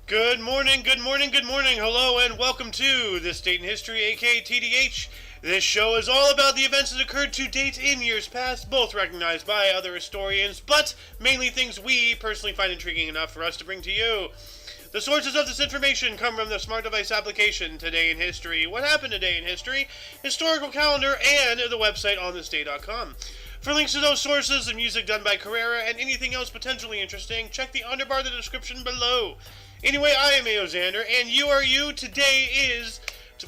Good morning, good morning, good morning. Hello and welcome to This Date in History, aka TDH. This show is all about the events that occurred to date in years past, both recognized by other historians, but mainly things we personally find intriguing enough for us to bring to you. The sources of this information come from the smart device application Today in History, What Happened Today in History, Historical Calendar, and the website onthisday.com. For links to those sources, the music done by Carrera, and anything else potentially interesting, check the underbar of the description below. Anyway, I am Aoxander, and you are you. Today is,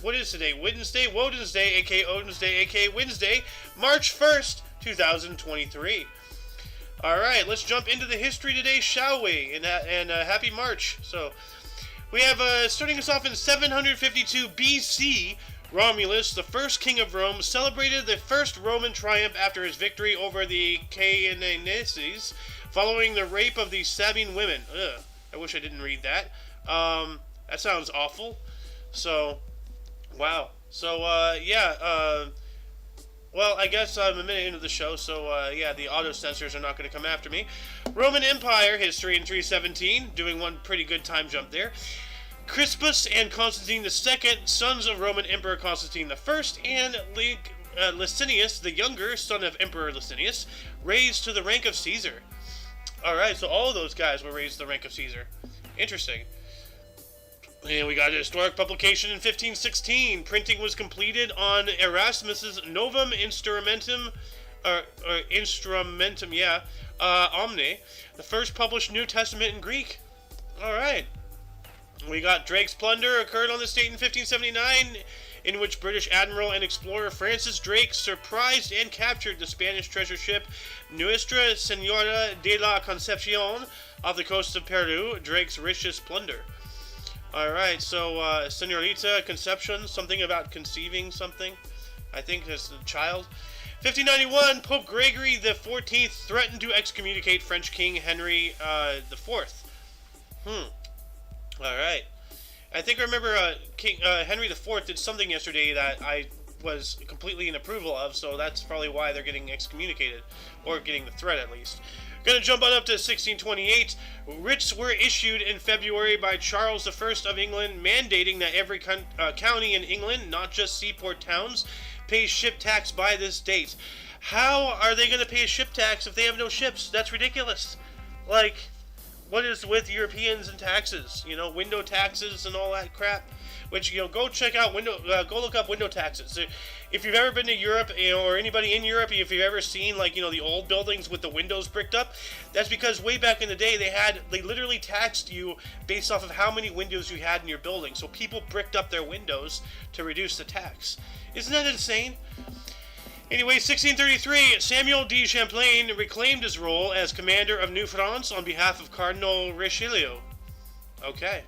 what is today? Wednesday, aka Odin's Day, aka Wednesday, March 1st, 2023. Alright, let's jump into the history today, shall we? And happy March. So, we have, starting us off in 752 BC, Romulus, the first king of Rome, celebrated the first Roman triumph after his victory over the Canaanenses, following the rape of the Sabine women. Ugh. I wish I didn't read that. That sounds awful. So, wow. So, well, I guess I'm a minute into the show, so, yeah, the auto-censors are not going to come after me. Roman Empire history in 317, doing one pretty good time jump there. Crispus and Constantine II, sons of Roman Emperor Constantine I, and Licinius, the younger, son of Emperor Licinius, raised to the rank of Caesar. Alright, so all of those guys were raised to the rank of Caesar. Interesting. And we got a historic publication in 1516. Printing was completed on Erasmus's Novum Instrumentum, OMNI, the first published New Testament in Greek. Alright. We got Drake's Plunder occurred on this date in 1579, in which British Admiral and explorer Francis Drake surprised and captured the Spanish treasure ship Nuestra Senora de la Concepcion off the coast of Peru, Drake's richest plunder. Alright, so Senorita Concepcion, something about conceiving something. I think it's a child. 1591, Pope Gregory XIV threatened to excommunicate French King Henry IV. Alright. I think I remember King Henry IV did something yesterday that I was completely in approval of, so that's probably why they're getting excommunicated, or getting the threat at least. Gonna jump on up to 1628. Writs were issued in February by Charles I of England, mandating that every county in England, not just seaport towns, pays ship tax by this date. How are they gonna pay a ship tax if they have no ships? That's ridiculous. Like, what is with Europeans and taxes? You know, window taxes and all that crap. Which, you know, go check out go look up window taxes. If you've ever been to Europe, you know, or anybody in Europe, if you've ever seen, like, you know, the old buildings with the windows bricked up, that's because way back in the day they literally taxed you based off of how many windows you had in your building. So people bricked up their windows to reduce the tax. Isn't that insane? Anyway, 1633, Samuel de Chaplain reclaimed his role as commander of New France on behalf of Cardinal Richelieu. Okay.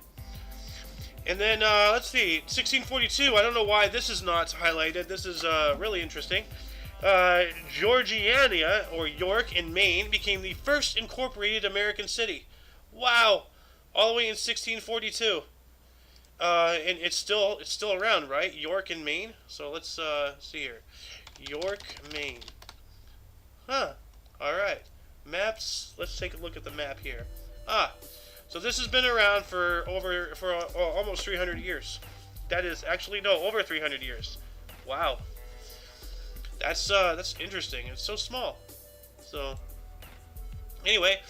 And then, let's see, 1642, I don't know why this is not highlighted. This is really interesting. Georgiana, or York in Maine, became the first incorporated American city. Wow! All the way in 1642. And it's still around, right? York in Maine? So let's see here. York, Maine. Huh. Alright. Maps. Let's take a look at the map here. So this has been around for almost 300 years. That is actually, no, over 300 years. Wow. That's interesting. It's so small. So, anyway,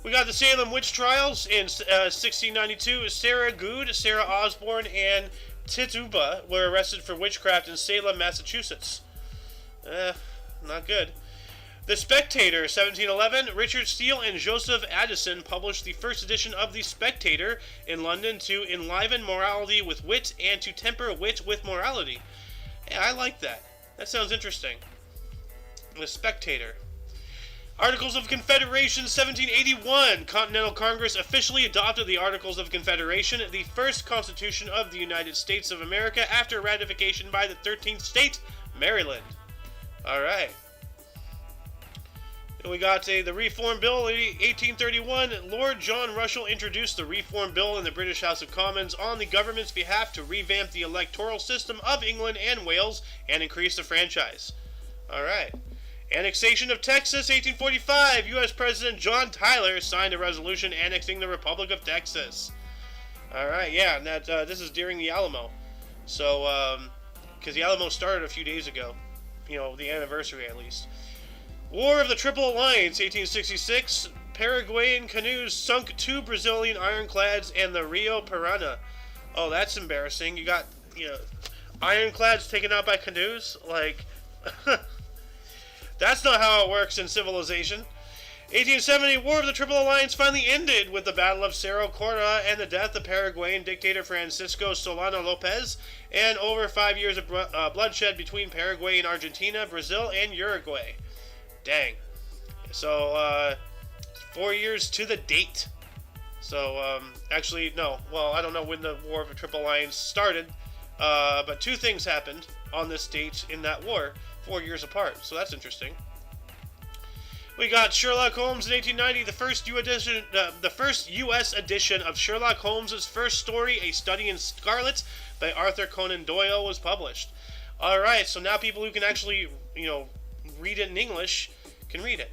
we got the Salem witch trials in 1692. Sarah Good, Sarah Osborne, and Tituba were arrested for witchcraft in Salem, Massachusetts. Not good. The Spectator, 1711. Richard Steele and Joseph Addison published the first edition of The Spectator in London to enliven morality with wit and to temper wit with morality. Yeah, I like that. That sounds interesting. The Spectator. Articles of Confederation, 1781. Continental Congress officially adopted the Articles of Confederation, the first constitution of the United States of America after ratification by the 13th state, Maryland. Alright. We got the Reform Bill, 1831. Lord John Russell introduced the Reform Bill in the British House of Commons on the government's behalf to revamp the electoral system of England and Wales and increase the franchise. Alright. Annexation of Texas, 1845. U.S. President John Tyler signed a resolution annexing the Republic of Texas. All right, yeah, and that this is during the Alamo. So, because the Alamo started a few days ago, the anniversary at least. War of the Triple Alliance, 1866. Paraguayan canoes sunk 2 Brazilian ironclads and the Rio Parana. Oh, that's embarrassing. You got, ironclads taken out by canoes? Like, that's not how it works in civilization. 1870, War of the Triple Alliance finally ended with the Battle of Cerro Corona and the death of Paraguayan dictator Francisco Solano Lopez, and over 5 years of bloodshed between Paraguay and Argentina, Brazil, and Uruguay. Dang. So, 4 years to the date. So, actually, no. Well, I don't know when the War of the Triple Alliance started, but 2 things happened on this date in that war, 4 years apart. So that's interesting. We got Sherlock Holmes in 1890. The first U.S. edition of Sherlock Holmes' first story, A Study in Scarlet, by Arthur Conan Doyle, was published. All right, so now people who can actually, read it in English can read it.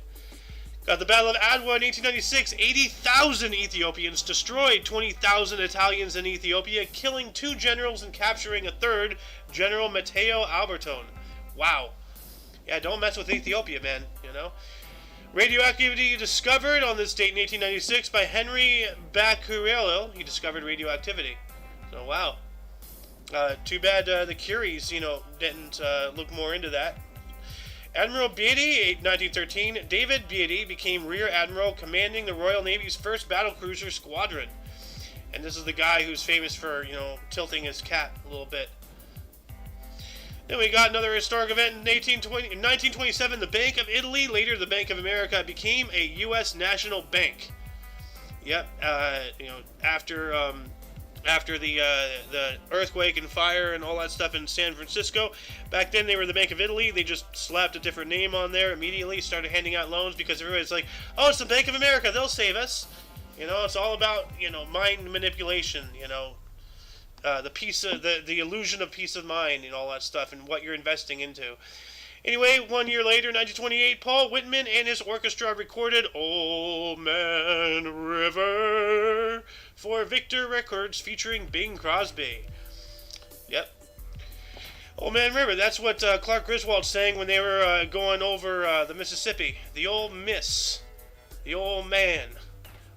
Got the Battle of Adwa in 1896. 80,000 Ethiopians destroyed 20,000 Italians in Ethiopia, killing 2 generals and capturing a 3rd, General Matteo Albertone. Wow. Yeah, don't mess with Ethiopia, man, Radioactivity discovered on this date in 1896 by Henry Becquerel. He discovered radioactivity. So, wow. Too bad the Curies, didn't look more into that. Admiral Beatty, 1913. David Beatty became Rear Admiral commanding the Royal Navy's first battlecruiser squadron. And this is the guy who's famous for, tilting his cap a little bit. Then we got another historic event in 1927. The Bank of Italy, later the Bank of America, became a U.S. national bank. Yep. After the earthquake and fire and all that stuff in San Francisco, back then they were the Bank of Italy. They just slapped a different name on there immediately. Started handing out loans because everybody's like, "Oh, it's the Bank of America. They'll save us." It's all about mind manipulation. The illusion of peace of mind and all that stuff and what you're investing into. Anyway, 1 year later, 1928, Paul Whitman and his orchestra recorded Old Man River for Victor Records featuring Bing Crosby. Yep. Old Man River, that's what Clark Griswold sang when they were going over the Mississippi. The old miss. The old man.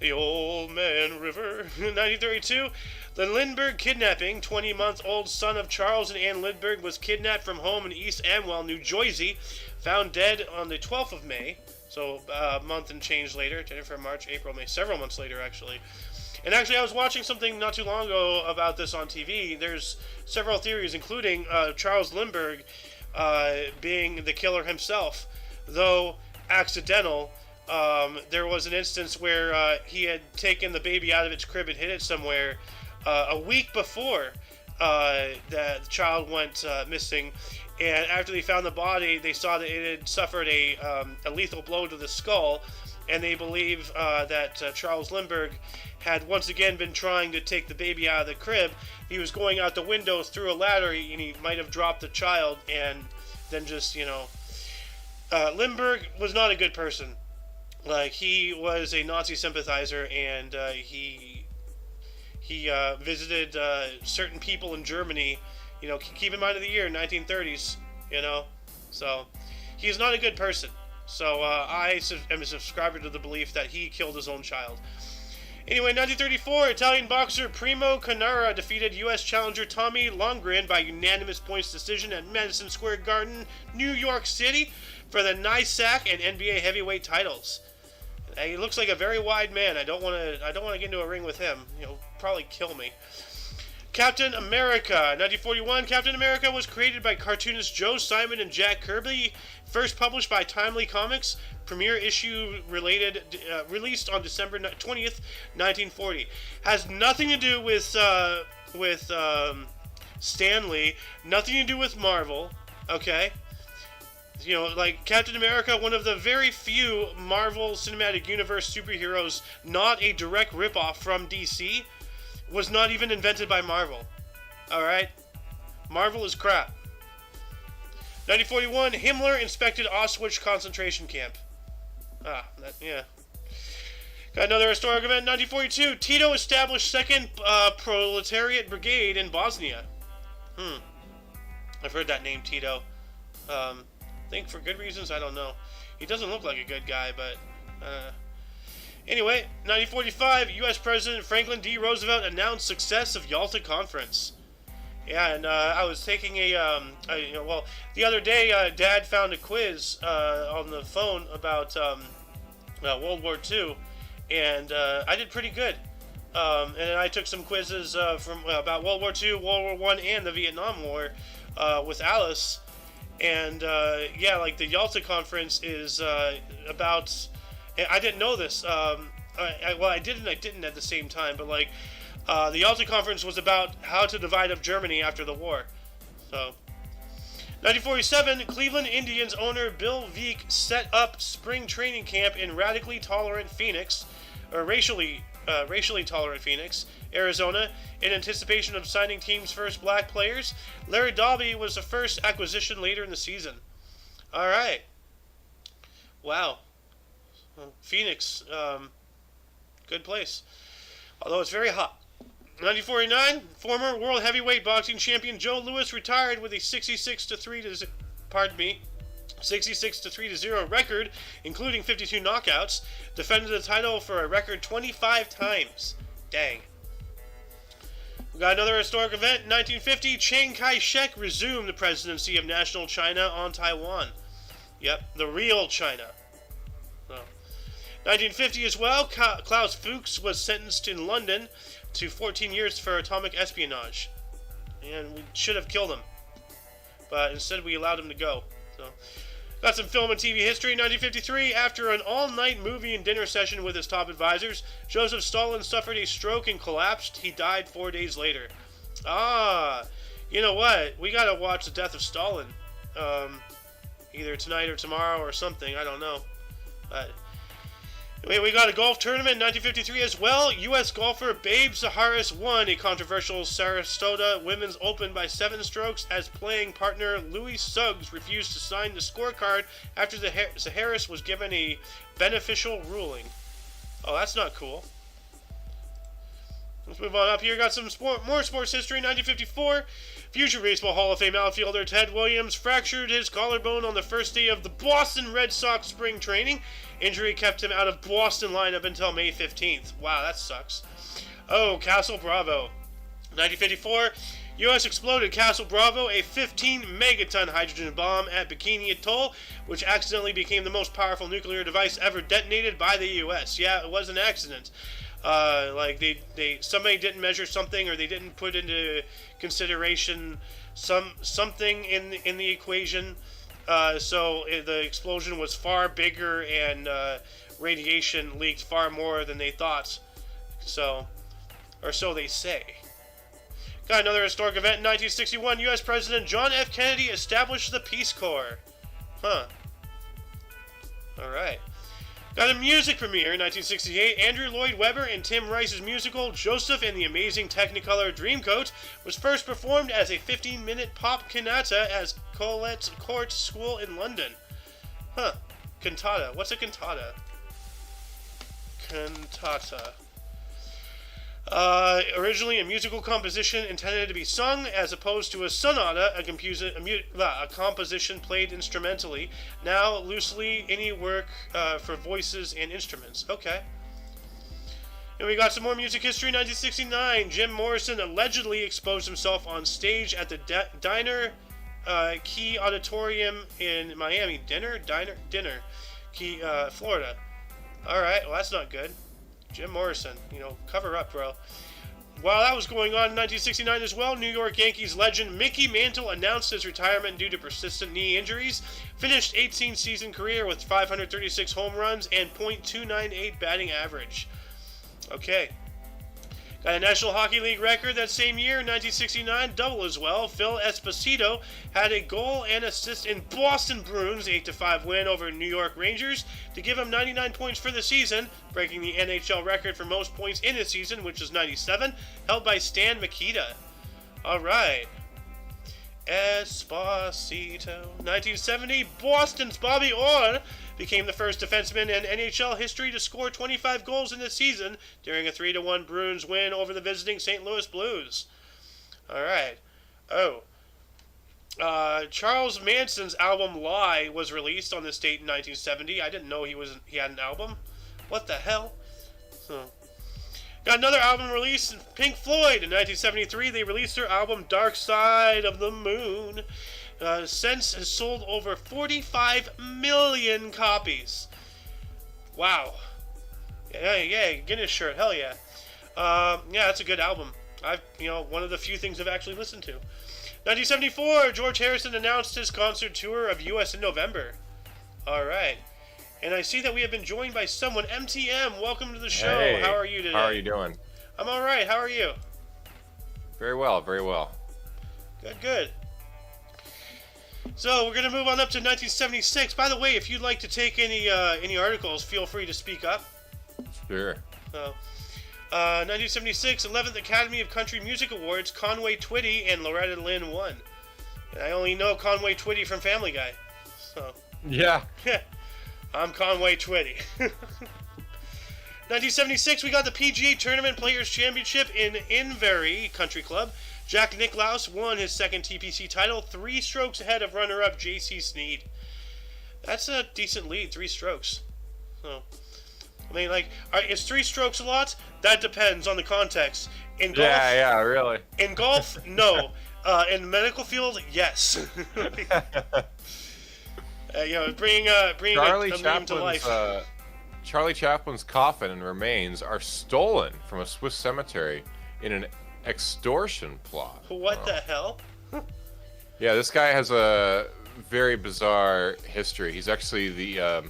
The Old Man River. 1932, the Lindbergh kidnapping. 20-month-old son of Charles and Ann Lindbergh was kidnapped from home in East Amwell, New Jersey, found dead on the 12th of May. So a month and change later. January, March, April, May. Several months later, actually. And actually, I was watching something not too long ago about this on TV. There's several theories, including Charles Lindbergh being the killer himself, though accidental. There was an instance where he had taken the baby out of its crib and hid it somewhere a week before the child went missing. And after they found the body, they saw that it had suffered a lethal blow to the skull. And they believe that Charles Lindbergh had once again been trying to take the baby out of the crib. He was going out the window through a ladder, and he might have dropped the child, and then just, Lindbergh was not a good person. Like, he was a Nazi sympathizer, and he visited certain people in Germany. Keep in mind of the year 1930s. So he's not a good person. So I am a subscriber to the belief that he killed his own child. Anyway, 1934, Italian boxer Primo Carnera defeated U.S. challenger Tommy Longren by unanimous points decision at Madison Square Garden, New York City, for the NYSAC and NBA heavyweight titles. He looks like a very wide man. I don't want to get into a ring with him. He'll probably kill me. Captain America, 1941. Captain America was created by cartoonists Joe Simon and Jack Kirby. First published by Timely Comics. Premiere issue released on December 20th, 1940. Has nothing to do with Stan Lee. Nothing to do with Marvel. Okay. Like Captain America, one of the very few Marvel Cinematic Universe superheroes, not a direct ripoff from DC, was not even invented by Marvel. Alright? Marvel is crap. 1941, Himmler inspected Auschwitz concentration camp. Yeah. Got another historic event, 1942. Tito established 2nd Proletariat Brigade in Bosnia. I've heard that name, Tito. I think for good reasons, I don't know. He doesn't look like a good guy, but... Anyway, 1945, U.S. President Franklin D. Roosevelt announced success of Yalta Conference. Yeah, and I was taking the other day, Dad found a quiz on the phone about World War II, and I did pretty good. And I took some quizzes from about World War II, World War I, and the Vietnam War with Alice. And yeah, like the Yalta Conference is about. I didn't know this. I did and I didn't at the same time. But like, the Yalta Conference was about how to divide up Germany after the war. So, 1947, Cleveland Indians owner Bill Veeck set up spring training camp in racially tolerant Phoenix, Arizona, in anticipation of signing team's first black players. Larry Doby was the first acquisition later in the season. All right. Wow. Phoenix, good place. Although it's very hot. 1949, former world heavyweight boxing champion Joe Louis retired with a 66-3-0 record, including 52 knockouts. Defended the title for a record 25 times. Dang. We got another historic event. 1950, Chiang Kai-shek resumed the presidency of National China on Taiwan. Yep, the real China. 1950 as well, Klaus Fuchs was sentenced in London to 14 years for atomic espionage. And we should have killed him. But instead we allowed him to go. So, got some film and TV history. 1953, after an all-night movie and dinner session with his top advisors, Joseph Stalin suffered a stroke and collapsed. He died 4 days later. You know what? We gotta watch The Death of Stalin. Either tonight or tomorrow or something. I don't know. But... we got a golf tournament in 1953 as well. U.S. golfer Babe Zaharis won a controversial Sarasota Women's Open by 7 strokes as playing partner Louis Suggs refused to sign the scorecard after Zaharis was given a beneficial ruling. Oh, that's not cool. Let's move on up here. Got some more sports history. 1954, future Baseball Hall of Fame outfielder Ted Williams fractured his collarbone on the first day of the Boston Red Sox spring training. Injury kept him out of Boston lineup until May 15th. Wow, that sucks. Oh, Castle Bravo. 1954, U.S. exploded Castle Bravo, a 15-megaton hydrogen bomb at Bikini Atoll, which accidentally became the most powerful nuclear device ever detonated by the U.S. Yeah, it was an accident. Like somebody didn't measure something, or they didn't put into consideration something in the equation. So the explosion was far bigger, and radiation leaked far more than they thought. So, or so they say. Got another historic event in 1961. U.S. President John F. Kennedy established the Peace Corps. Huh. All right. Got a music premiere in 1968. Andrew Lloyd Webber and Tim Rice's musical Joseph and the Amazing Technicolor Dreamcoat was first performed as a 15-minute pop cantata at Colette's Court School in London. Huh. Cantata. What's a cantata? Cantata. Originally a musical composition intended to be sung, as opposed to a sonata, a composition played instrumentally. Now, loosely, any work for voices and instruments. Okay. And we got some more music history. 1969, Jim Morrison allegedly exposed himself on stage at the Diner Key Auditorium in Miami. Dinner, Key, Florida. Alright, well that's not good. Jim Morrison, cover up, bro. While that was going on in 1969 as well, New York Yankees legend Mickey Mantle announced his retirement due to persistent knee injuries. Finished 18-season career with 536 home runs and .298 batting average. Okay. Got a National Hockey League record that same year, 1969, double as well. Phil Esposito had a goal and assist in Boston Bruins' 8-5 win over New York Rangers to give him 99 points for the season, breaking the NHL record for most points in a season, which was 97, held by Stan Mikita. All right. Esposito. 1970, Boston's Bobby Orr became the first defenseman in NHL history to score 25 goals in the season during a 3-1 Bruins win over the visiting St. Louis Blues. All right. Charles Manson's album "Lie" was released on this date in 1970. I didn't know he had an album. What the hell? Got another album released. Pink Floyd in 1973. They released their album "Dark Side of the Moon." Since has sold over 45 million copies. Wow. Yeah, Guinness shirt. Hell yeah. Yeah, that's a good album. One of the few things I've actually listened to. 1974, George Harrison announced his concert tour of U.S. in November. All right. And I see that we have been joined by someone. MTM, welcome to the show. Hey, how are you today? How are you doing? I'm all right. How are you? Very well, very well. Good. So we're going to move on up to 1976. By the way, if you'd like to take any articles, feel free to speak up. Sure. 1976, 11th Academy of Country Music Awards, Conway Twitty and Loretta Lynn won. And I only know Conway Twitty from Family Guy. So. Yeah. I'm Conway Twitty. 1976, we got the PGA Tournament Players Championship in Inverie Country Club. Jack Nicklaus won his second TPC title, 3 strokes ahead of runner-up J.C. Snead. That's a decent lead, 3 strokes. So, I mean, is 3 strokes a lot? That depends on the context. In golf, yeah, really. In golf, no. In the medical field, yes. Bringing a meme to life. Charlie Chaplin's coffin and remains are stolen from a Swiss cemetery in an extortion plot. What the hell? Yeah, this guy has a very bizarre history. He's actually I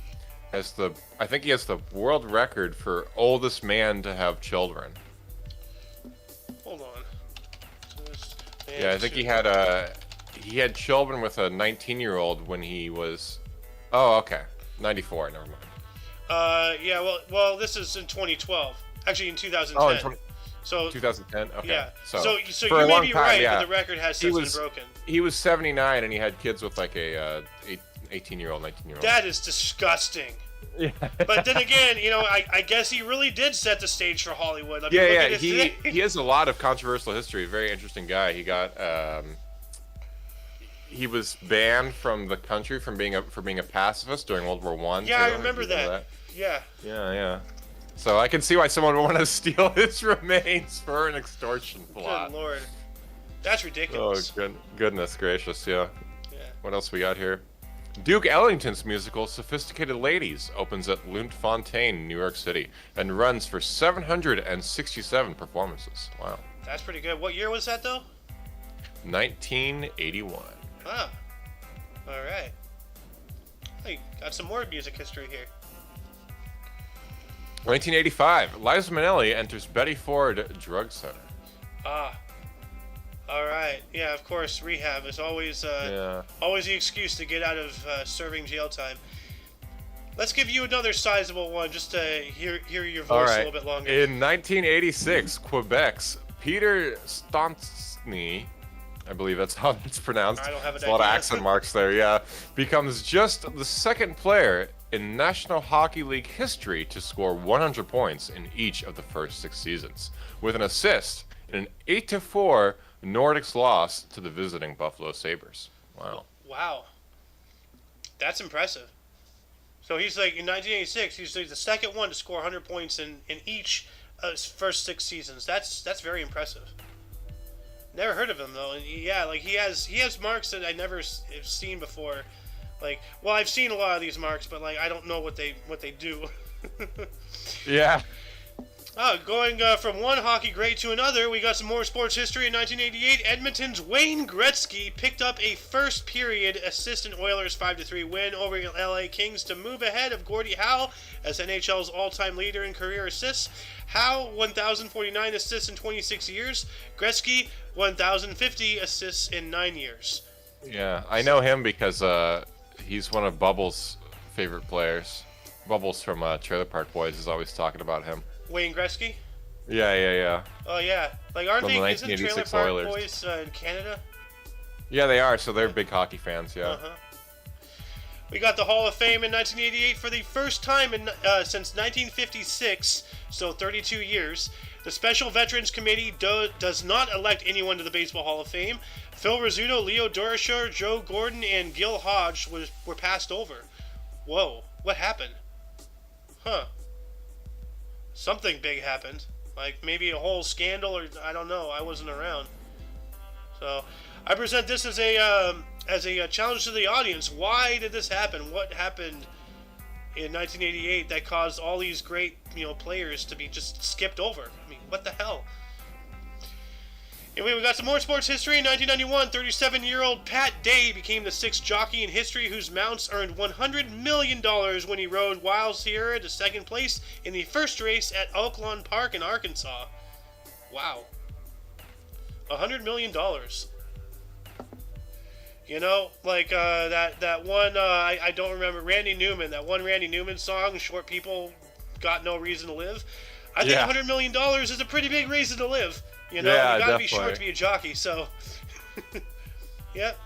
think he has the world record for oldest man to have children. Hold on. Yeah, I think he had children with a 19-year-old when he was. Oh, okay, 94. Never mind. Well, this is in 2012. Actually, in 2010. Oh, so 2010. Okay. Yeah. So for you a may long be time, right, yeah. but the record has since been broken. He was 79 and he had kids with like a 18-year-old, 19-year-old. That is disgusting. Yeah. But then again, I guess he really did set the stage for Hollywood. I mean, he has a lot of controversial history. Very interesting guy. He was banned from the country for being a pacifist during World War I. Yeah, I remember that. Yeah. Yeah. So I can see why someone would want to steal his remains for an extortion plot. Good lord. That's ridiculous. Oh, goodness gracious, yeah. What else we got here? Duke Ellington's musical Sophisticated Ladies opens at Lunt-Fontanne, New York City, and runs for 767 performances. Wow. That's pretty good. What year was that, though? 1981. Ah. All right. Hey, got some more music history here. 1985, Liza Minnelli enters Betty Ford Drug Center. Ah. All right. Yeah, of course, rehab is always the excuse to get out of serving jail time. Let's give you another sizable one just to hear your voice a little bit longer. In 1986, Quebec's Peter Stastny, I believe that's how it's pronounced. I don't have a lot of accent marks there, yeah. Becomes just the second player in National Hockey League history to score 100 points in each of the first 6 seasons, with an assist in an 8-4 Nordics loss to the visiting Buffalo Sabres. Wow. That's impressive. So he's like, in 1986, he's like the second one to score 100 points in each of his first 6 seasons. That's very impressive. Never heard of him though. And yeah, like he has marks that I never have seen before. Like, well, I've seen a lot of these marks, but like I don't know what they do. Yeah. Going from one hockey great to another, we got some more sports history. In 1988, Edmonton's Wayne Gretzky picked up a first-period assist in Oilers' 5-3 win over LA Kings to move ahead of Gordie Howe as NHL's all-time leader in career assists. Howe, 1,049 assists in 26 years. Gretzky, 1,050 assists in 9 years. Yeah, I know him because he's one of Bubbles' favorite players. Bubbles from Trailer Park Boys is always talking about him. Wayne Gretzky? Yeah. Oh, yeah. Like, aren't they, isn't Trailer Park Oilers. Boys in Canada? Yeah, they are, so they're big hockey fans, yeah. We got the Hall of Fame in 1988 for the first time since 1956, so 32 years. The Special Veterans Committee does not elect anyone to the Baseball Hall of Fame. Phil Rizzuto, Leo Durocher, Joe Gordon, and Gil Hodge were passed over. Whoa, what happened? Huh. Something big happened. Like maybe a whole scandal, or I don't know. I wasn't around. So I present this as a challenge to the audience. Why did this happen? What happened in 1988 that caused all these great, players to be just skipped over? I mean, what the hell? Anyway, we got some more sports history. In 1991, 37-year-old Pat Day became the 6th jockey in history whose mounts earned $100 million when he rode Wild Sierra to second place in the first race at Oaklawn Park in Arkansas. Wow. $100 million. That one, I don't remember, Randy Newman, that one Randy Newman song, Short People Got No Reason to Live. I think $100 million is a pretty big reason to live. You gotta be short to be a jockey, so. Yep.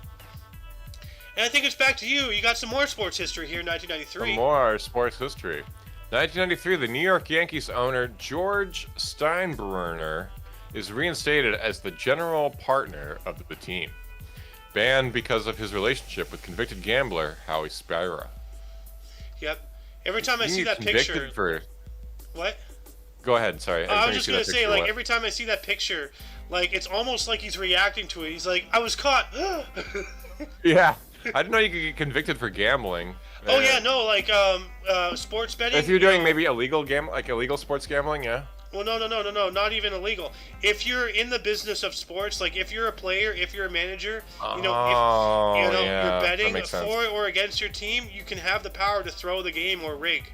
And I think it's back to you. You got some more sports history here in 1993. Some more sports history. 1993, the New York Yankees owner, George Steinbrenner, is reinstated as the general partner of the team. Banned because of his relationship with convicted gambler Howie Spira. Yep. Every time I see that picture. What? Go ahead. Sorry. I was just gonna say, every time I see that picture, it's almost like he's reacting to it. He's like, "I was caught." Yeah. I didn't know you could get convicted for gambling. Oh yeah, no, sports betting. If you're doing maybe illegal sports gambling, yeah. Well, no, not even illegal. If you're in the business of sports, if you're a player, if you're a manager, if you're betting for or against your team, you can have the power to throw the game or rig,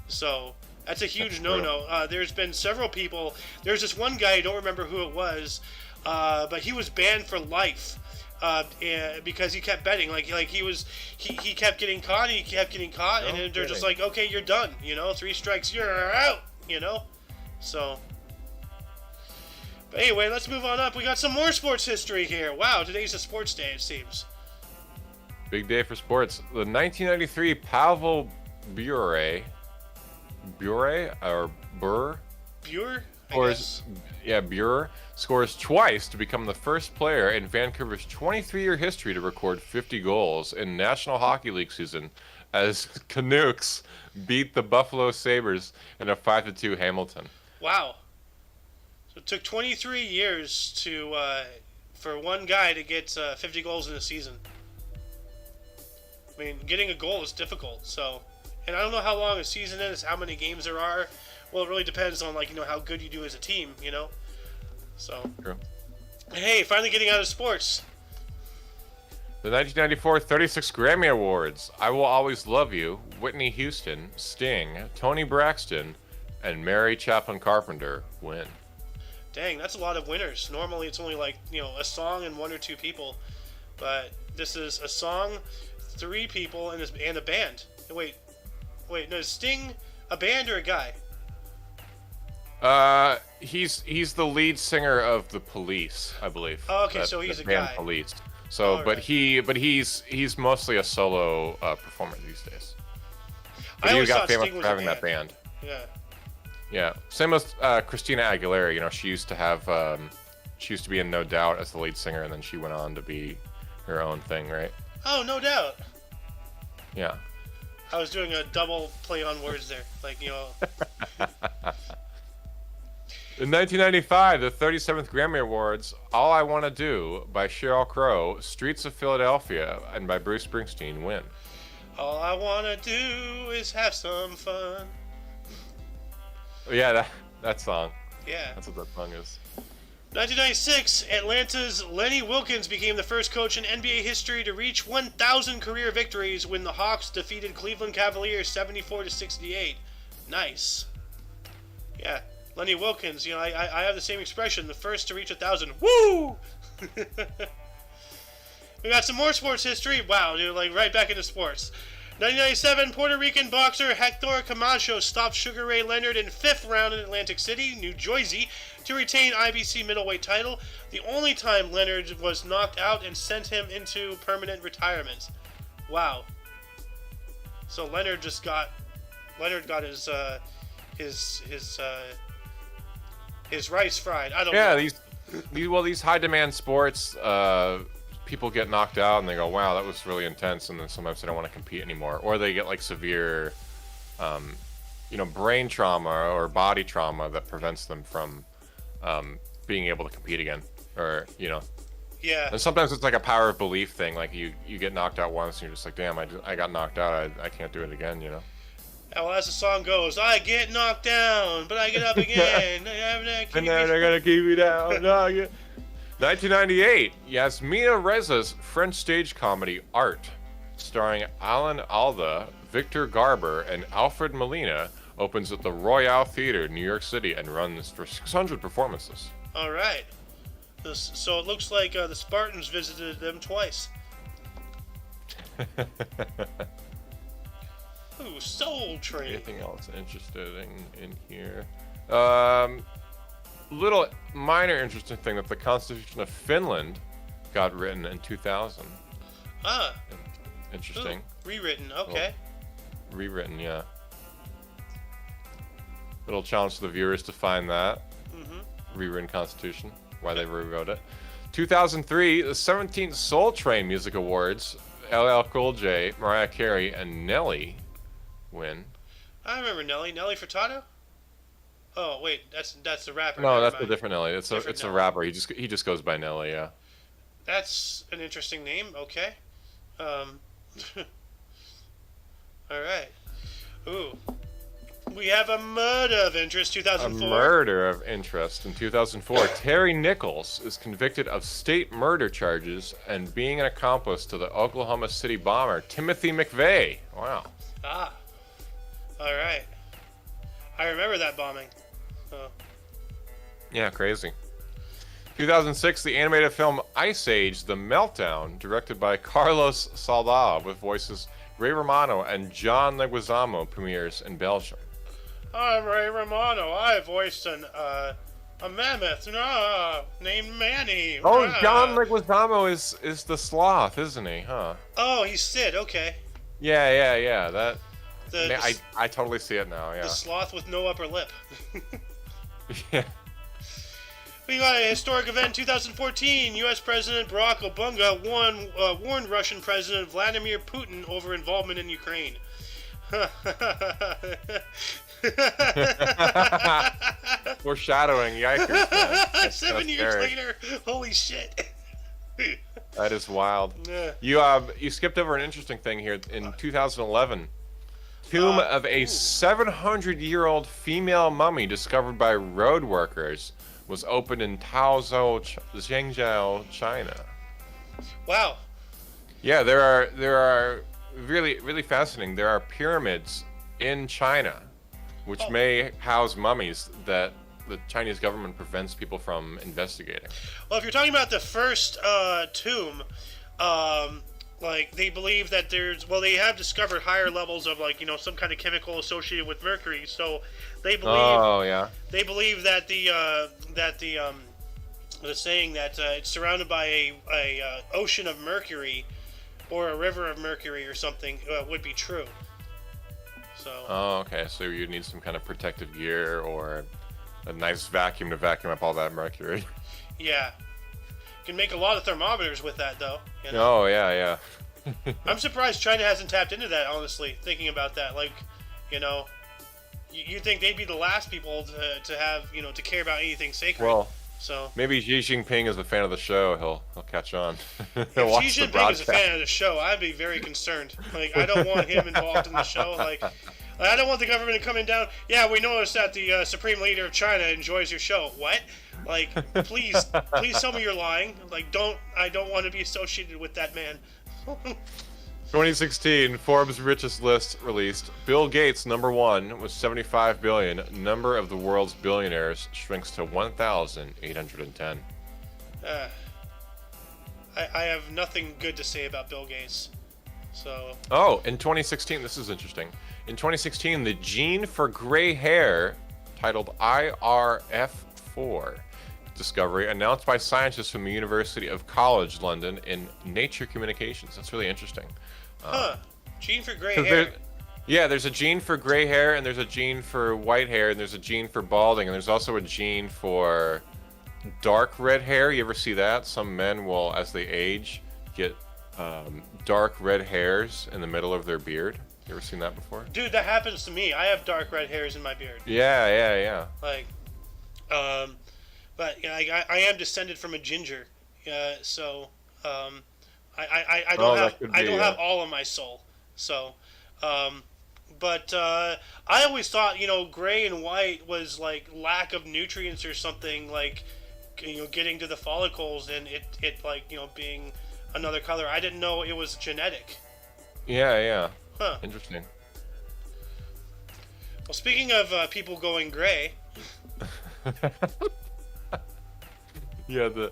So that's a huge no-no. There's been several people. There's this one guy, I don't remember who it was, but he was banned for life. Because he kept betting, he kept getting caught, and then they're just like, okay, you're done, 3 strikes, you're out, so. But anyway, let's move on up. We got some more sports history here. Wow, today's a sports day, it seems. Big day for sports. The 1993 Pavel Bure, Bure scores twice to become the first player in Vancouver's 23-year history to record 50 goals in National Hockey League season as Canucks beat the Buffalo Sabres in a 5-2 Hamilton. Wow. So it took 23 years for one guy to get 50 goals in a season. I mean, getting a goal is difficult, so. And I don't know how long a season is, how many games there are. Well, it really depends on, how good you do as a team, So. True. Hey, finally getting out of sports. The 1994 36 Grammy Awards. I Will Always Love You, Whitney Houston, Sting, Toni Braxton, and Mary Chaplain Carpenter win. Dang, that's a lot of winners. Normally it's only a song and 1 or 2 people. But this is a song, 3 people, and a band. Wait, no, is Sting a band or a guy? He's the lead singer of the Police, I believe. Oh, okay, so he's a guy. Police. So, right. but he's mostly a solo performer these days. But I always got thought famous Sting was for having a that band. Yeah. Yeah. Same with Christina Aguilera. She used to have she used to be in No Doubt as the lead singer, and then she went on to be her own thing, right? Oh, No Doubt. Yeah. I was doing a double play on words there, In 1995, the 37th Grammy Awards, All I Want to Do by Sheryl Crow, Streets of Philadelphia, and by Bruce Springsteen win. All I want to do is have some fun. Yeah, that song. Yeah. That's what that song is. 1996, Atlanta's Lenny Wilkens became the first coach in NBA history to reach 1,000 career victories when the Hawks defeated Cleveland Cavaliers 74-68. Nice. Yeah. Lenny Wilkens, I have the same expression, the first to reach 1,000. Woo! We got some more sports history. Wow, dude, right back into sports. 1997, Puerto Rican boxer Hector Camacho stopped Sugar Ray Leonard in 5th round in Atlantic City, New Jersey, to retain IBC middleweight title, the only time Leonard was knocked out and sent him into permanent retirement. Wow. So Leonard got his rice fried. I don't know. These high demand sports, people get knocked out and they go, wow, that was really intense, and then sometimes they don't want to compete anymore, or they get like severe, brain trauma or body trauma that prevents them from being able to compete again, or Yeah. And sometimes it's like a power of belief thing. Like you get knocked out once, and you're just like, damn, I got knocked out. I can't do it again. Yeah, well, as the song goes, I get knocked down, but I get up again. And then they're gonna keep me down. 1998, Yasmina Reza's French stage comedy Art, starring Alan Alda, Victor Garber, and Alfred Molina, opens at the Royale Theater, New York City, and runs for 600 performances. All right. So it looks like the Spartans visited them twice. Ooh, Soul Train. Anything else interesting in here? Little minor interesting thing that the Constitution of Finland got written in 2000. Ah. Interesting. Ooh, rewritten, okay. Well, rewritten, yeah. Little challenge to the viewers to find that. Rewritten Constitution, why they rewrote it. 2003, the 17th Soul Train Music Awards, LL Cool J, Mariah Carey, and Nelly win. I remember Nelly. Nelly Furtado? Oh wait, that's the rapper. No, that's a different Nelly. It's Different a Nelly. rapper. He just goes by Nelly. Yeah. That's an interesting name. Okay. All right. Ooh. We have a murder of interest, 2004. A murder of interest in 2004. Terry Nichols is convicted of state murder charges and being an accomplice to the Oklahoma City bomber Timothy McVeigh. Wow. Ah. All right. I remember that bombing. Oh. Yeah, crazy. 2006, the animated film Ice Age: The Meltdown, directed by Carlos Salda, with voices Ray Romano and John Leguizamo, premieres in Belgium. I'm Ray Romano. I voiced a mammoth named Manny. Oh, John Leguizamo is the sloth, isn't he? Huh? Oh, he's Sid. Okay. Yeah. That. The I totally see it now. Yeah. the sloth with no upper lip. Yeah. We got a historic event, 2014. U.S. President Barack Obama warned Russian President Vladimir Putin over involvement in Ukraine. Foreshadowing, yikers. 7 years later, holy shit. That is wild. Yeah. You skipped over an interesting thing here. In 2011, tomb of a 700-year-old female mummy discovered by road workers was opened in Taozhou, Zhengzhou, China. Wow. Yeah, there are really fascinating. There are pyramids in China, which may house mummies that the Chinese government prevents people from investigating. Well, if you're talking about the first tomb, they believe that they have discovered higher levels of some kind of chemical associated with mercury. So they believe. Oh yeah. They believe that the saying that it's surrounded by a ocean of mercury, or a river of mercury or something would be true. So. Oh, okay. So you need some kind of protective gear or a nice vacuum to vacuum up all that mercury. Yeah. You can make a lot of thermometers with that, though. You know? Oh, yeah. I'm surprised China hasn't tapped into that, honestly, thinking about that. You think they'd be the last people to have, to care about anything sacred. Well, so maybe Xi Jinping is a fan of the show. He'll catch on. If Xi Jinping is a fan of the show, I'd be very concerned. I don't want him involved in the show. I don't want the government to come in down. Yeah, we noticed that the Supreme Leader of China enjoys your show. What? Please tell me you're lying. I don't want to be associated with that man. 2016, Forbes' richest list released. Bill Gates, number 1, with $75 billion. Number of the world's billionaires shrinks to 1,810. I have nothing good to say about Bill Gates. So. Oh, in 2016, this is interesting. In 2016, the gene for gray hair, titled IRF4, discovery announced by scientists from the University of College London in Nature Communications. That's really interesting. Gene for gray hair. Yeah, there's a gene for gray hair, and there's a gene for white hair, and there's a gene for balding, and there's also a gene for dark red hair. You ever see that? Some men will, as they age, get dark red hairs in the middle of their beard. You ever seen that before? Dude, that happens to me. I have dark red hairs in my beard. Yeah. Like, but yeah, I am descended from a ginger, so I don't have all of my soul. So, but I always thought gray and white was like lack of nutrients or something, like getting to the follicles and it like being another color. I didn't know it was genetic. Yeah. Huh. Interesting. Well, speaking of people going gray. Yeah, the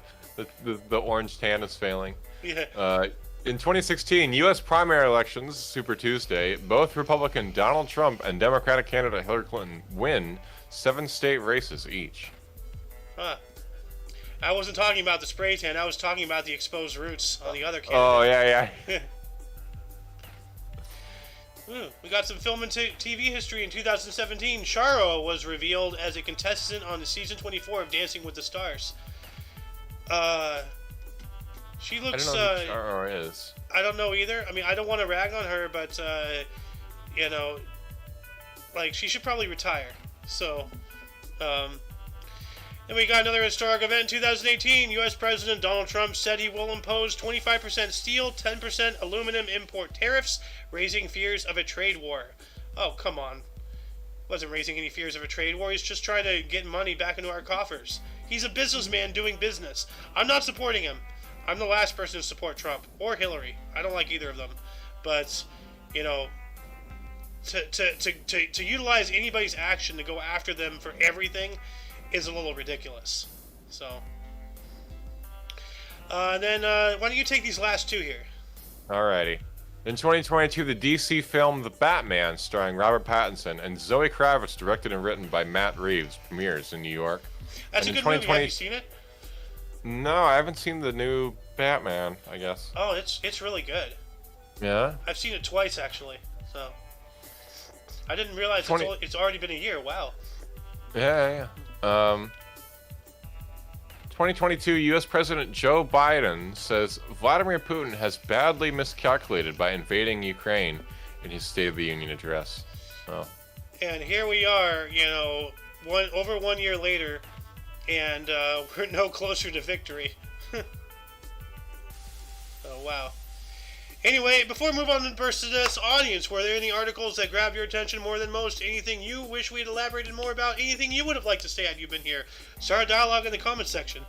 orange tan is failing. Yeah. In 2016, U.S. primary elections, Super Tuesday, both Republican Donald Trump and Democratic candidate Hillary Clinton win 7 state races each. Huh. I wasn't talking about the spray tan. I was talking about the exposed roots on the other candidate. Oh, yeah. We got some film and TV history in 2017. Charo was revealed as a contestant on the season 24 of Dancing with the Stars. She looks. I don't know who Charo is. I don't know either. I mean, I don't want to rag on her, but like she should probably retire. So, then we got another historic event in 2018. U.S. President Donald Trump said he will impose 25% steel, 10% aluminum import tariffs, raising fears of a trade war. Oh, come on. Wasn't raising any fears of a trade war. He's just trying to get money back into our coffers. He's a businessman doing business. I'm not supporting him. I'm the last person to support Trump or Hillary. I don't like either of them. But, to utilize anybody's action to go after them for everything is a little ridiculous. So, then why don't you take these last two here? Alrighty. In 2022, the DC film The Batman, starring Robert Pattinson, and Zoe Kravitz, directed and written by Matt Reeves, premieres in New York. That's a good movie. Have you seen it? No, I haven't seen the new Batman, I guess. Oh, it's really good. Yeah? I've seen it twice, actually. So, I didn't realize it's already been a year. Wow. Yeah. 2022, U.S. President Joe Biden says Vladimir Putin has badly miscalculated by invading Ukraine in his State of the Union address. Oh. And here we are, over 1 year later, and we're no closer to victory. Oh, wow. Anyway, before we move on to the burst of this audience, were there any articles that grabbed your attention more than most? Anything you wish we had elaborated more about? Anything you would have liked to say had you been here? Start a dialogue in the comments section.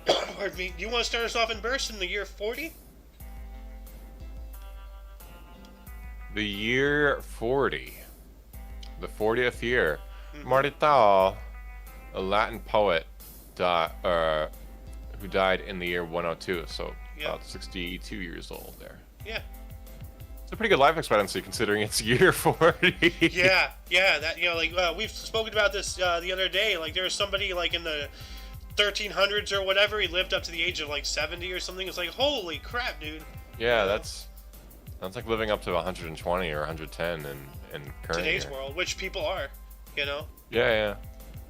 Pardon me. Do you want to start us off in burst in the year 40? The year 40. The 40th year. Martial, a Latin poet, who died in the year 102, so about 62 years old there. Yeah. It's a pretty good life expectancy considering it's year 40. Yeah. That we've spoken about this the other day. Like there was somebody like in the 1300s or whatever. He lived up to the age of like 70 or something. It's like holy crap, dude. Yeah, that's like living up to 120 or 110 in current today's year. world, which people are, Yeah.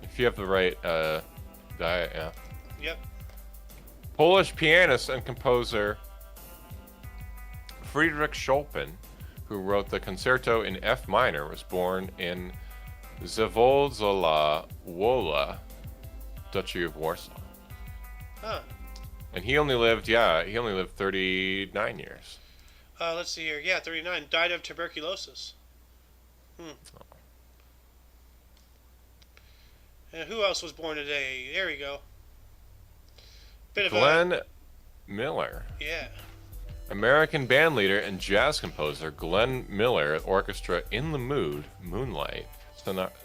If you have the right diet, yeah. Yep. Polish pianist and composer Friedrich Chopin, who wrote the concerto in F minor, was born in Zawodzala Wola, Duchy of Warsaw. Huh. And he only lived 39 years. Let's see here. Yeah, 39. Died of tuberculosis. And who else was born today? There we go. Glenn Miller. Yeah. American bandleader and jazz composer Glenn Miller orchestra In the Mood, Moonlight,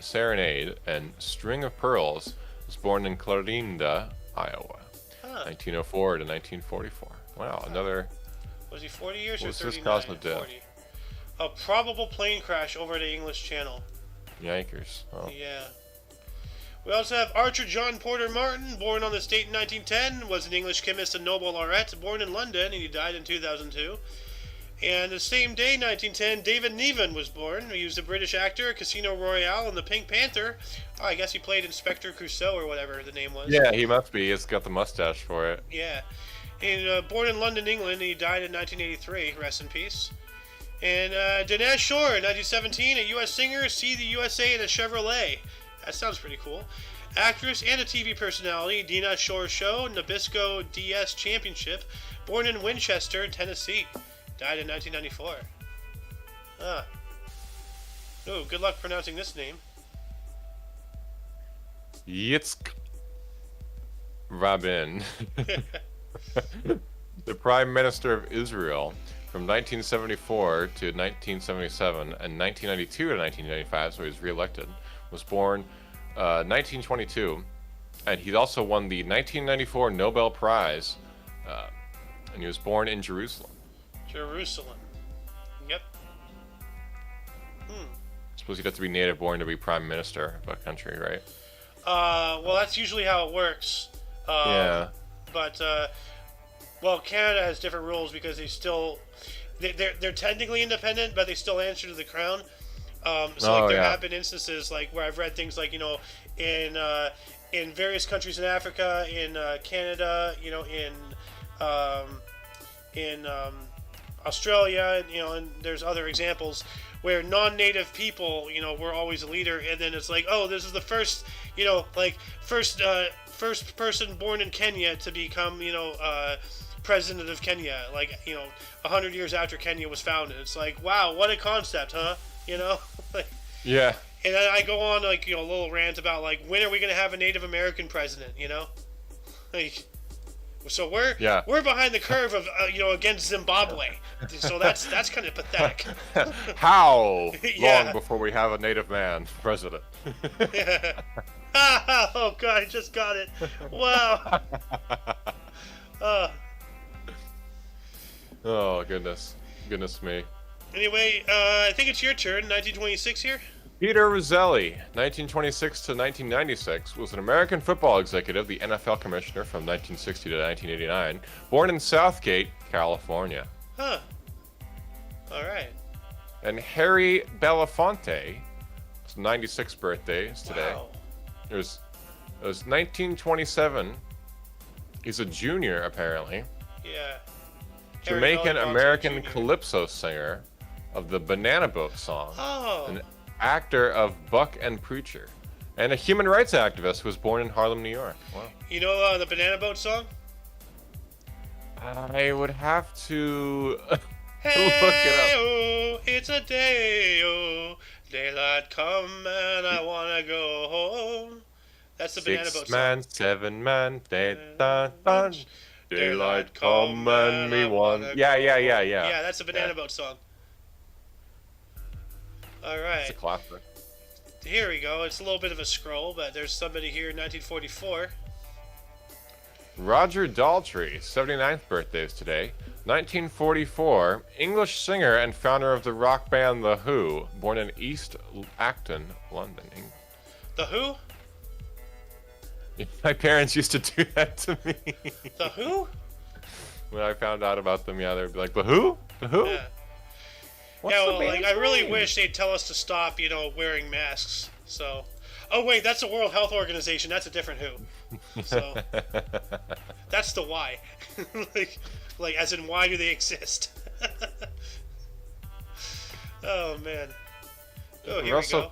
Serenade, and String of Pearls was born in Clarinda, Iowa, 1904 to 1944. Wow, another... Was he 40 years or 39? What's his cause of death? 40. A probable plane crash over the English Channel. Yikers. Oh. Yeah. We also have Archer John Porter Martin, born on this date in 1910, was an English chemist and Nobel laureate, born in London, and he died in 2002. And the same day, 1910, David Niven was born. He was a British actor, Casino Royale, and the Pink Panther. Oh, I guess he played Inspector Clouseau or whatever the name was. Yeah, he must be. He's got the mustache for it. Yeah. And, born in London, England, he died in 1983. Rest in peace. And Dinesh Shore, 1917, a U.S. singer, See the USA in a Chevrolet. That sounds pretty cool. Actress and a TV personality, Dinah Shore Show, Nabisco DS Championship. Born in Winchester, Tennessee. Died in 1994. Ah. Oh, good luck pronouncing this name. Yitzhak Rabin, the Prime Minister of Israel from 1974 to 1977 and 1992 to 1995, so he was re-elected, was born 1922, and he also won the 1994 Nobel Prize, and he was born in Jerusalem. Jerusalem. Yep. I suppose you'd have to be native born to be prime minister of a country, right? Well, that's usually how it works. Yeah. But, well, Canada has different rules because they're technically independent, but they still answer to the crown. There have been instances like where I've read things like, in various countries in Africa, in Canada, in Australia, and there's other examples where non-native people, were always a leader, and then it's like, oh, this is the first, first person born in Kenya to become, president of Kenya, 100 years after Kenya was founded. It's like, wow, what a concept, huh? Yeah. And then I go on, a little rant about, when are we going to have a Native American president, So we're behind the curve of against Zimbabwe, so that's kind of pathetic. How long before we have a native man president? Oh God, I just got it. Wow. Oh goodness me. Anyway, I think it's your turn. 1926 here. Peter Roselli, 1926 to 1996, was an American football executive, the NFL commissioner from 1960 to 1989, born in Southgate, California. Huh. All right. And Harry Belafonte, his 96th birthday is today. Wow. It was 1927. He's a junior, apparently. Yeah. Jamaican American calypso singer of the Banana Boat song. Oh. An actor of Buck and Preacher, and a human rights activist who was born in Harlem, New York. Wow. You know the Banana Boat song? I would have to Hey, look it up. oh, it's a day, oh, daylight come and I wanna go home. That's the Banana Boat song. 6 man, 7 man, daylight come and me one. Yeah. Yeah, that's the Banana Boat song. All right. It's a classic. Here we go. It's a little bit of a scroll, but there's somebody here in 1944. Roger Daltrey, 79th birthday is today. 1944, English singer and founder of the rock band The Who, born in East Acton, London, England. The Who? My parents used to do that to me. The Who? When I found out about them, they'd be like, The Who? The Who? Yeah. What's Yeah, the well, band's I really name? wish they'd tell us to stop, wearing masks. So, oh wait, that's the World Health Organization. That's a different Who. So, that's the why. like as in why do they exist? Oh man. Oh, here we go.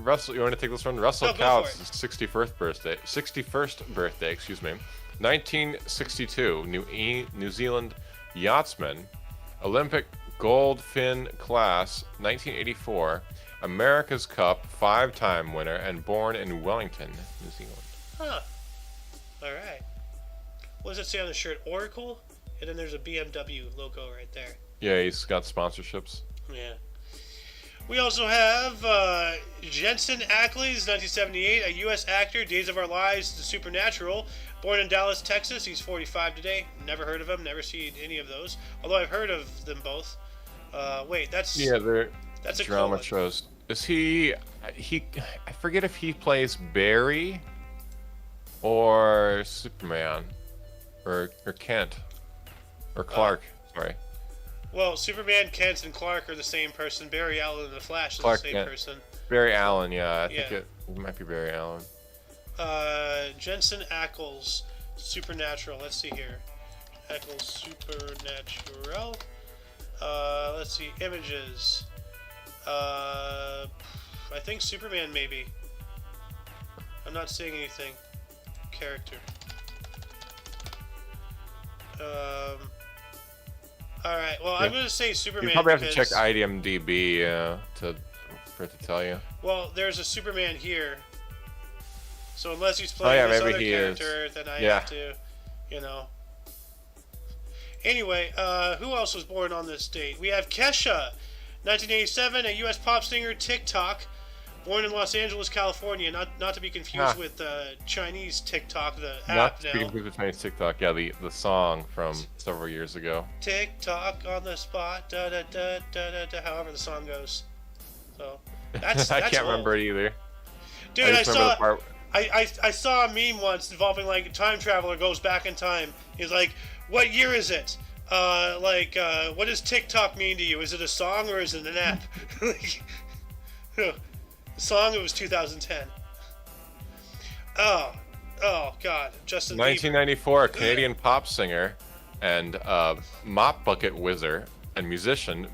Russell, you want to take this one? Russell No, go Couts' for it. 61st birthday, 1962, New Zealand yachtsman, Olympic gold fin class, 1984, America's Cup 5-time winner, and born in Wellington, New Zealand. Huh. All right. What does it say on the shirt? Oracle? And then there's a BMW logo right there. Yeah, he's got sponsorships. Yeah. We also have Jensen Ackles, 1978, a U.S. actor, Days of Our Lives, The Supernatural, born in Dallas, Texas. He's 45 today. Never heard of him. Never seen any of those. Although I've heard of them both. That's they're a drama cool shows. Is he? I forget if he plays Barry or Superman or Kent or Clark. Sorry. Well, Superman, Kent, and Clark are the same person. Barry Allen and the Flash is Clark the same Kent. person. Barry Allen, yeah. I think Yeah. it might be Barry Allen. Jensen Ackles, Supernatural. Let's see here. Ackles, Supernatural. Let's see. Images. I think Superman, maybe. I'm not seeing anything. Character. Alright, well, I'm going to say Superman. You probably have to check because- IMDb for it to tell you. Well, there's a Superman here. So unless he's playing this maybe other he character, is. then I Yeah. have to, Anyway, who else was born on this date? We have Kesha, 1987, a U.S. pop singer, TikTok, born in Los Angeles, California. Not to be confused with Chinese TikTok, the Not app now. speaking with Chinese TikTok, yeah, the song from several years ago. TikTok on the spot, da da da da da da. However the song goes. So that's I can't old. remember it either. Dude, I just remember the part. I saw a meme once involving like a time traveler goes back in time. He's like, "What year is it? What does TikTok mean to you? Is it a song or is it an app?" The song, it was 2010. Oh God, Justin Bieber. 1994, Canadian pop singer and mop bucket whizzer and musician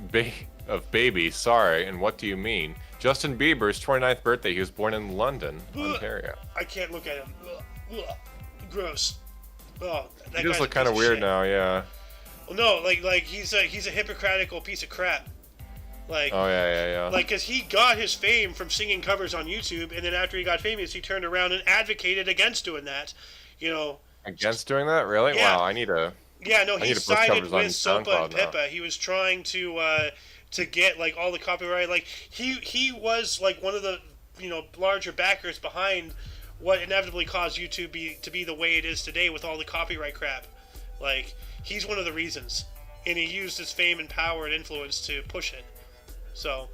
of Baby, Sorry, and What Do You Mean? Justin Bieber's 29th birthday. He was born in London, Ontario. I can't look at him. Gross. Oh, that He does guy's look a kind of piece weird shit. now, yeah. Well, no, like he's a hypocritical piece of crap. Like, Oh yeah. like, cause he got his fame from singing covers on YouTube, and then after he got famous, he turned around and advocated against doing that. Against doing that, really? Yeah. Wow, I need to. Yeah, no, I he need to put sided covers on with Sopa and SoundCloud now. Pippa. He was trying to get like all the copyright. Like he was like one of the larger backers behind what inevitably caused YouTube to be the way it is today with all the copyright crap. Like he's one of the reasons, and he used his fame and power and influence to push it. So,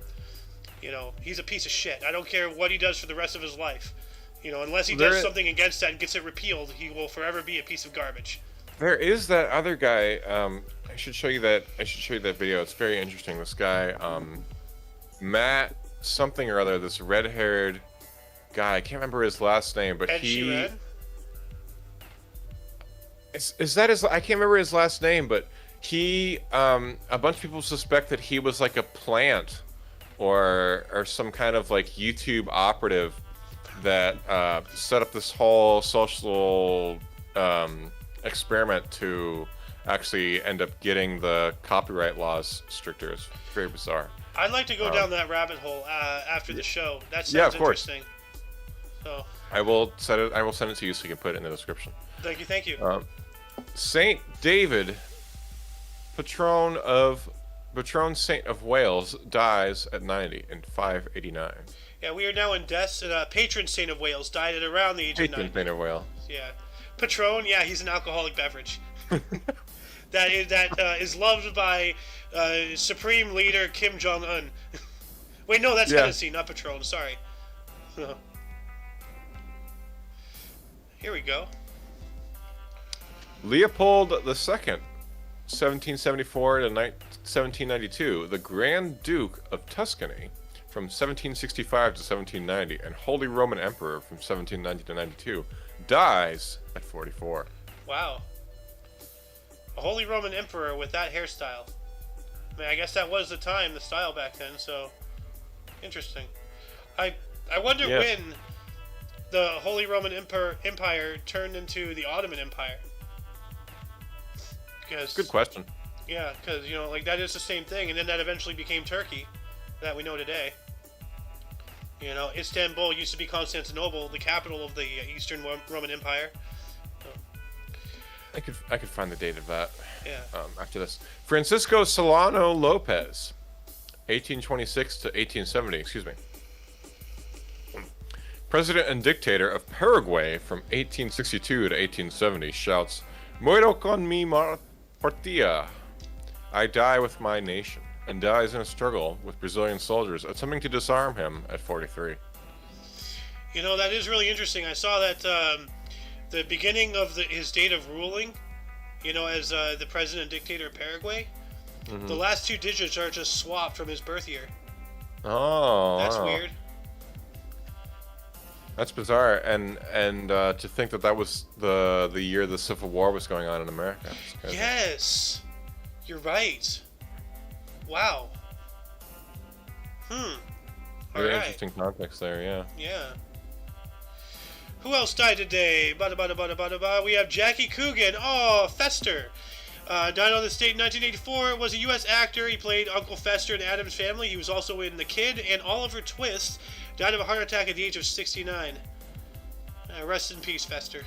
he's a piece of shit. I don't care what he does for the rest of his life. Unless he does something against that and gets it repealed, he will forever be a piece of garbage. There is that other guy. I should show you that. I should show you that video. It's very interesting. This guy, Matt something or other. This red-haired guy. I can't remember his last name, but Ed Sheeran? Is that his? I can't remember his last name, but he. A bunch of people suspect that he was like a plant, or some kind of like YouTube operative that set up this whole social experiment to actually end up getting the copyright laws stricter. It's very bizarre. I'd like to go down that rabbit hole after the show. That sounds Yeah, of course. interesting. So, I will send it to you so you can put it in the description. thank you. Saint David, patron saint of Wales, dies at 90 in 589. Yeah, we are now in deaths. Patron saint of Wales died at around the age of 90. Patron saint of Wales. Yeah, Patron. Yeah, he's an alcoholic beverage. that is loved by Supreme Leader Kim Jong Un. Wait, no, that's Hennessy, not Patron. Sorry. Here we go. Leopold II, 1774 to 1792, the Grand Duke of Tuscany from 1765 to 1790, and Holy Roman Emperor from 1790 to 92, dies at 44. Wow. A Holy Roman Emperor with that hairstyle. I mean, I guess that was the style back then, so interesting. I wonder when the Holy Roman Empire turned into the Ottoman Empire. Because, Good question. yeah, because, that is the same thing, and then that eventually became Turkey, that we know today. Istanbul used to be Constantinople, the capital of the Eastern Roman Empire. I could find the date of that. Yeah. After this, Francisco Solano Lopez, 1826 to 1870. Excuse me. President and dictator of Paraguay from 1862 to 1870 shouts, "Muero con mi partida." I die with my nation, and dies in a struggle with Brazilian soldiers attempting to disarm him at 43. That is really interesting. I saw that the beginning of his date of ruling, as the president and dictator of Paraguay, The last 2 digits are just swapped from his birth year. Oh, That's wow. weird. That's bizarre, and to think that was the year the Civil War was going on in America. It's crazy. Yes, you're right. Wow. Very Alright. interesting context there, yeah. Yeah. Who else died today? We have Jackie Coogan. Oh, Fester. Died on this date in 1984. Was a U.S. actor. He played Uncle Fester in Addams Family. He was also in The Kid and Oliver Twist. Died of a heart attack at the age of 69. Rest in peace, Fester.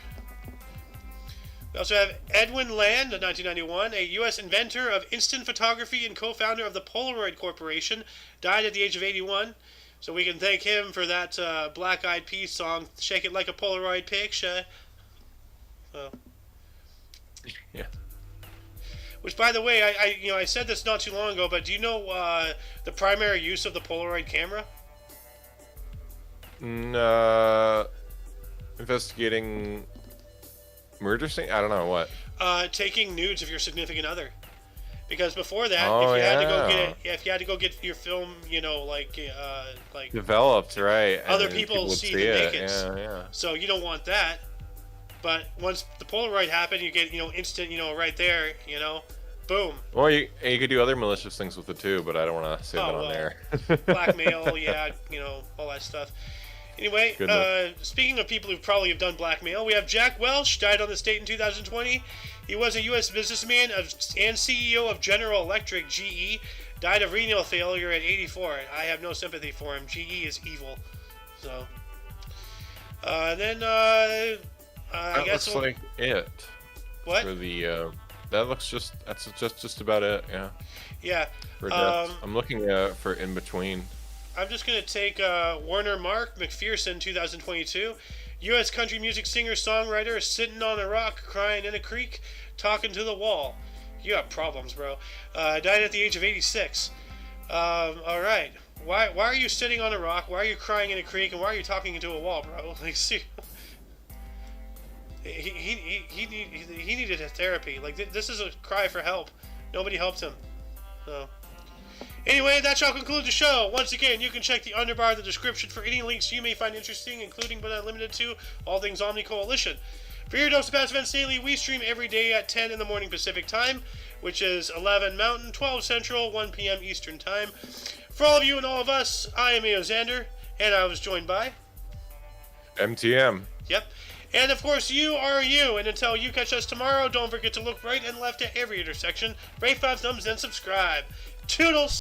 We also have Edwin Land, 1991, a U.S. inventor of instant photography and co-founder of the Polaroid Corporation. Died at the age of 81. So we can thank him for that Black Eyed Peas song, "Shake It Like a Polaroid Picture." So. Yeah. Which, by the way, I said this not too long ago, but do you know the primary use of the Polaroid camera? Investigating murder scene? I don't know what. Taking nudes of your significant other. Because before that, Oh, if you had to go yeah. if you had to go get your film, like Developed, right? other and people would see the it. nakeds. Yeah. So you don't want that. But once the Polaroid happened, you get instant, right there, boom. Well, you could do other malicious things with it too, but I don't want to say that on there. Blackmail, yeah, all that stuff. Anyway, speaking of people who probably have done blackmail, we have Jack Welch, died on this date in 2020. He was a U.S. businessman and CEO of General Electric, GE. Died of renal failure at 84. I have no sympathy for him. GE is evil. So, then I guess looks like it. What? For the that's just about it. Yeah. Yeah. For deaths. I'm looking for in between. I'm just going to take Warner Mark McPherson, 2022. U.S. country music singer-songwriter, sitting on a rock, crying in a creek, talking to the wall. You have problems, bro. Died at the age of 86. All right. Why are you sitting on a rock? Why are you crying in a creek? And why are you talking into a wall, bro? Like, see, he needed a therapy. Like, this is a cry for help. Nobody helped him. So. Anyway, that shall conclude the show. Once again, you can check the underbar of the description for any links you may find interesting, including but not limited to all things OMNI Coalition. For your dose of past events daily, we stream every day at 10 in the morning Pacific time, which is 11 Mountain, 12 Central, 1 p.m. Eastern time. For all of you and all of us, I am Eo Xander, and I was joined by... MTM. Yep. And of course, you are you. And until you catch us tomorrow, don't forget to look right and left at every intersection, rate 5 thumbs, and subscribe. Toodles!